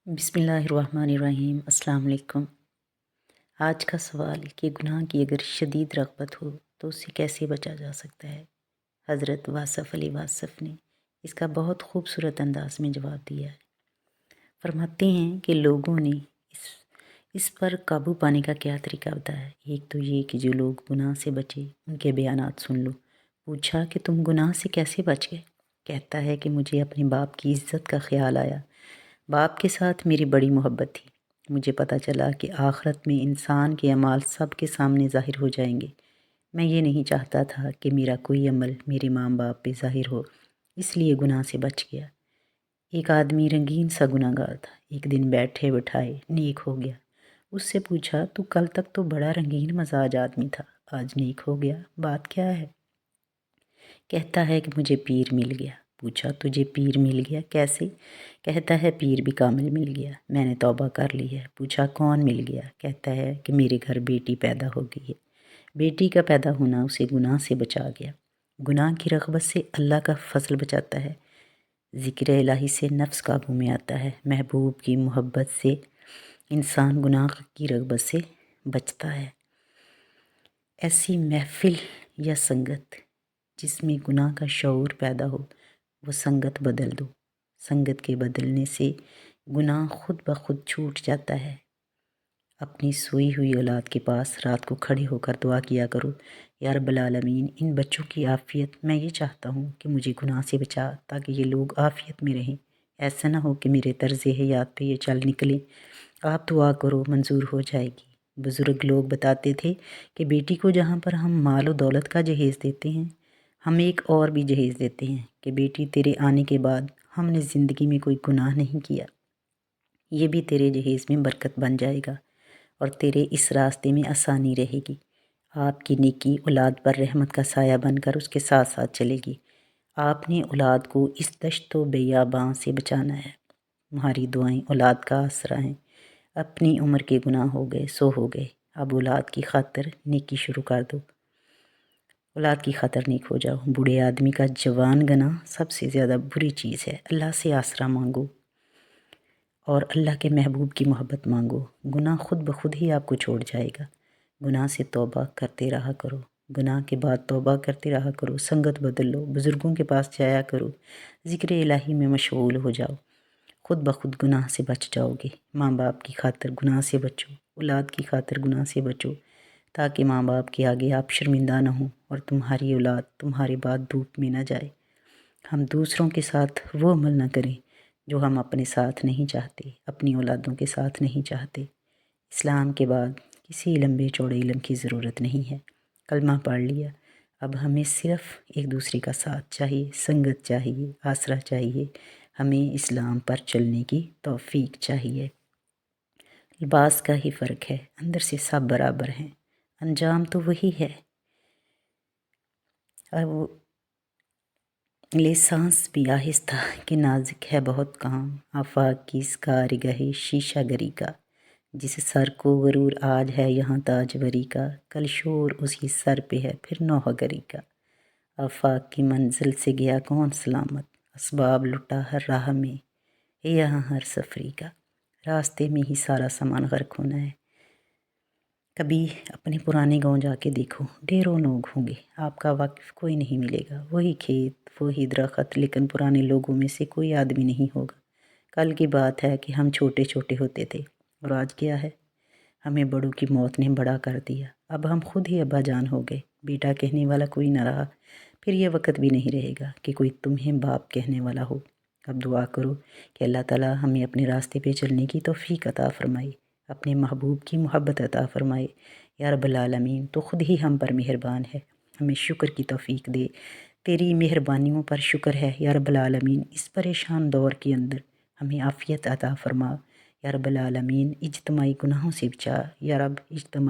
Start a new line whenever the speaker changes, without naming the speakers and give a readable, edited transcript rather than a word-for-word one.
बिस्मिल्लाहिर्रहमानिर्रहीम। अस्सलाम वालेकुम। आज का सवाल कि गुनाह की अगर शदीद रग़बत हो तो उससे कैसे बचा जा सकता है। हज़रत वासफ़ अली वासफ़ ने इसका बहुत खूबसूरत अंदाज़ में जवाब दिया है। फरमाते हैं कि लोगों ने इस पर काबू पाने का क्या तरीका बताया है। एक तो ये कि जो लोग गुनाह से बचे उनके बयानात सुन लो। पूछा कि तुम गुनाह से कैसे बच गए। कहता है कि मुझे अपने बाप की इज़्ज़त का ख़्याल आया। बाप के साथ मेरी बड़ी मोहब्बत थी। मुझे पता चला कि आखिरत में इंसान के अमाल सब के सामने ज़ाहिर हो जाएंगे। मैं ये नहीं चाहता था कि मेरा कोई अमल मेरे माँ बाप पे ज़ाहिर हो, इसलिए गुनाह से बच गया। एक आदमी रंगीन सा गुनाहगार था। एक दिन बैठे बिठाए नेक हो गया। उससे पूछा, तू कल तक तो बड़ा रंगीन मजाज आदमी था, आज नेक हो गया, बात क्या है। कहता है कि मुझे पीर मिल गया। पूछा, तुझे पीर मिल गया कैसे। कहता है पीर भी कामिल मिल गया, मैंने तौबा कर ली है। पूछा, कौन मिल गया। कहता है कि मेरे घर बेटी पैदा हो गई है। बेटी का पैदा होना उसे गुनाह से बचा गया। गुनाह की रग़बत से अल्लाह का फजल बचाता है। ज़िक्र इलाही से नफ्स काबू में आता है। महबूब की मोहब्बत से इंसान गुनाह की रग़बत से बचता है। ऐसी महफ़िल या संगत जिसमें गुनाह का शऊर पैदा हो, वो संगत बदल दो। संगत के बदलने से गुनाह खुद ब खुद छूट जाता है। अपनी सोई हुई औलाद के पास रात को खड़े होकर दुआ किया करो, या रब्बल आलमीन इन बच्चों की आफ़ियत, मैं ये चाहता हूँ कि मुझे गुनाह से बचा ताकि ये लोग आफ़ियत में रहें। ऐसा ना हो कि मेरे तर्ज़ हयात पे ये चल निकले। आप दुआ करो, मंजूर हो जाएगी। बुज़ुर्ग लोग बताते थे कि बेटी को जहाँ पर हम माल और दौलत का जहेज़ देते हैं, हम एक और भी जहेज़ देते हैं कि बेटी तेरे आने के बाद हमने ज़िंदगी में कोई गुनाह नहीं किया, ये भी तेरे जहेज़ में बरकत बन जाएगा और तेरे इस रास्ते में आसानी रहेगी। आपकी नेकी औलाद पर रहमत का साया बनकर उसके साथ साथ चलेगी। आपने औलाद को इस दश्त व बेयाबां से बचाना है। तुम्हारी दुआएं औलाद का आसरा हैं। अपनी उम्र के गुनाह हो गए सो हो गए, अब औलाद की खातिर नेकी शुरू कर दो। औलाद की खातिर नेक हो जाओ। बूढ़े आदमी का जवान गना सबसे ज़्यादा बुरी चीज़ है। अल्लाह से आसरा मांगो और अल्लाह के महबूब की मोहब्बत मांगो। गुनाह खुद ब खुद ही आपको छोड़ जाएगा। गुनाह से तौबा करते रहा करो। गुनाह के बाद तौबा करते रहा करो। संगत बदल लो, बुज़ुर्गों के पास जाया करो, ज़िक्र इलाही में मशगूल हो जाओ। खुद ब खुद गुनाह से बच जाओगे। माँ बाप की खातिर गुनाह से बचो, औलाद की खातिर गुनाह से बचो, ताकि माँ बाप के आगे आप शर्मिंदा ना हो और तुम्हारी औलाद तुम्हारे बाद धूप में ना जाए। हम दूसरों के साथ वो अमल ना करें जो हम अपने साथ नहीं चाहते, अपनी औलादों के साथ नहीं चाहते। इस्लाम के बाद किसी लंबे चौड़े इल्म की ज़रूरत नहीं है। कलमा पढ़ लिया, अब हमें सिर्फ़ एक दूसरे का साथ चाहिए, संगत चाहिए, आसरा चाहिए। हमें इस्लाम पर चलने की तौफ़ीक चाहिए। लिबास का ही फ़र्क है, अंदर से सब बराबर हैं, अंजाम तो वही है। अब ले सांस भी आहिस्ता कि नाजुक है बहुत काम, आफाक की इस कारिगहे शीशा गरी का। जिस सर को गरूर आज है यहाँ ताजवरी का, कल शोर उसी सर पे है फिर नौहगरी का। आफाक की मंजिल से गया कौन सलामत, असबाब लुटा हर राह में, यहाँ हर सफरी का। रास्ते में ही सारा सामान गर्क होना है। कभी अपने पुराने गांव जाके देखो, ढेरों लोग होंगे, आपका वाकिफ़ कोई नहीं मिलेगा। वही खेत, वही दरख्त, लेकिन पुराने लोगों में से कोई आदमी नहीं होगा। कल की बात है कि हम छोटे छोटे होते थे और आज क्या है, हमें बड़ों की मौत ने बड़ा कर दिया। अब हम खुद ही अब्बा जान हो गए, बेटा कहने वाला कोई ना रहा। फिर ये वक्त भी नहीं रहेगा कि कोई तुम्हें बाप कहने वाला हो। अब दुआ करो कि अल्लाह ताला हमें अपने रास्ते पे चलने की तौफ़ीक अता फ़रमाए, अपने महबूब की मोहब्बत अता फ़रमाए। या रब्बल आलमीन, तो ख़ुद ही हम पर मेहरबान है, हमें शुक्र की तौफ़ीक दे। तेरी मेहरबानियों पर शुक्र है या रब्बल आलमीन। इस परेशान दौर के अंदर हमें आफ़ियत अता फ़रमा या रब्बल आलमीन। इज्तिमाई गुनाहों से बचा या रब, इज्तिमा